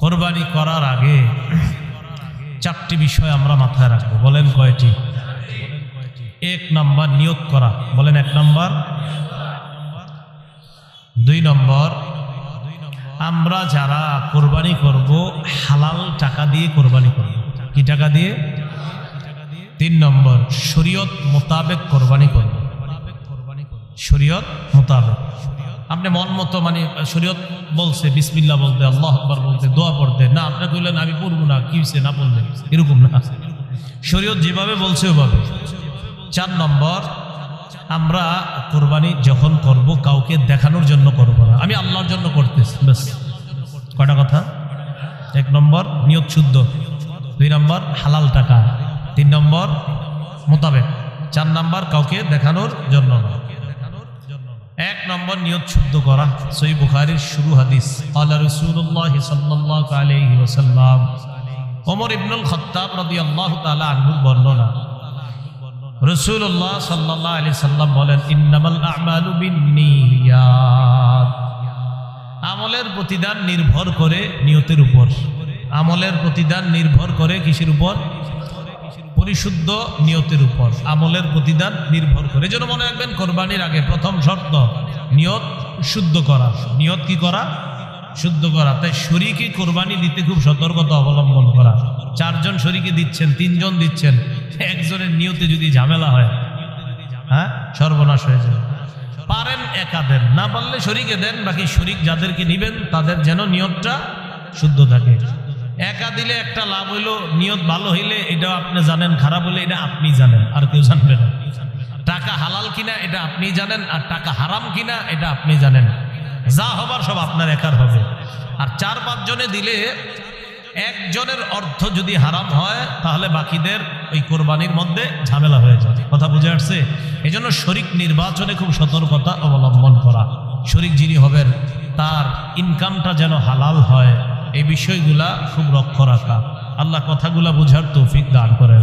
কোরবানি করার আগে চারটি বিষয় আমরা মাথায় রাখবো। বলেন কয়টি? 1 নম্বর নিয়ত করা। বলেন 1 নম্বর। 2 নম্বর, আমরা যারা কোরবানি করব হালাল টাকা দিয়ে কোরবানি করব। কি টাকা দিয়ে? 3 নম্বর, শরীয়ত মোতাবেক কোরবানি করব। শরীয়ত মোতাবেক, আপনি মন মতো মানে শরীয়ত বলছে বিসমিল্লাহ বলতে, আল্লাহু আকবার বলতে, দোয়া পড়তে, না আপনি কইলেন আমি পড়বো না, কি হইছে না বললে, এরকম না। শরীয়ত যেভাবে বলছে ওভাবে। 4 নম্বর, আমরা কোরবানি যখন করব কাউকে দেখানোর জন্য করব না, আমি আল্লাহর জন্য করতেছি, ব্যাস। কয়টা কথা? 1 নম্বর নিয়ত শুদ্ধ, 2 নম্বর হালাল টাকা, 3 নম্বর মোতাবেক, 4 নম্বর কাউকে দেখানোর জন্য না। 1 নম্বর নিয়ত শুদ্ধ করা। সহিহ বুখারীর শুরু হাদিস, ক্বালা রাসূলুল্লাহ সাল্লাল্লাহু আলাইহি ওয়াসাল্লাম, ওমর ইবনুল খাত্তাব রাদিয়াল্লাহু তাআলা আনহুর বর্ণনা, রাসূলুল্লাহ সাল্লাল্লাহু আলাইহি সাল্লাম বলেন, ইন্নামাল আ'মালু বিন্নিয়াত, আমলের প্রতিদান নির্ভর করে নিয়তের উপর। আমলের প্রতিদান নির্ভর করে কিসের উপর? পরিশুদ্ধ নিয়তের উপর আমলের প্রতিদান নির্ভর করে। এজন্য মনে রাখবেন, কোরবানির আগে প্রথম শর্ত নিয়ত শুদ্ধ করা। নিয়ত কি করা? শুদ্ধ করা। তাই শরীকে কোরবানি দিতে খুব সতর্কতা অবলম্বন করা। 4 জন শরীকে দিচ্ছেন, 3 জন দিচ্ছেন, একজনের নিয়তে যদি ঝামেলা হয়, হ্যাঁ, সর্বনাশ হয়ে যাবে। পারেন একা দেন, না পারলে শরীকে দেন, বাকি শরীক যাদেরকে নিবেন তাদের যেন নিয়তটা শুদ্ধ থাকে। একা দিলে একটা লাভ হইলো, নিয়ত ভালো হইলে এটাও আপনি জানেন, খারাপ হইলে এটা আপনি জানেন, আর কেউ জানবে না। টাকা হালাল কিনা এটা আপনি জানেন, আর টাকা হারাম কিনা এটা আপনি জানেন। যা হবার সব আপনার একার হবে। আর 4-5 জনে দিলে একজনের অর্থ যদি হারাম হয় তাহলে বাকিদের ওই কোরবানির মধ্যে ঝামেলা হয়ে যায়। কথা বুঝে আসছে? এই জন্য শরীক নির্বাচনে খুব সতর্কতা অবলম্বন করা। শরীক যিনি হবেন তার ইনকামটা যেন হালাল হয়, এই বিষয়গুলা খুব লক্ষ্য রাখা। আল্লাহ কথাগুলা বুঝার তৌফিক দান করেন।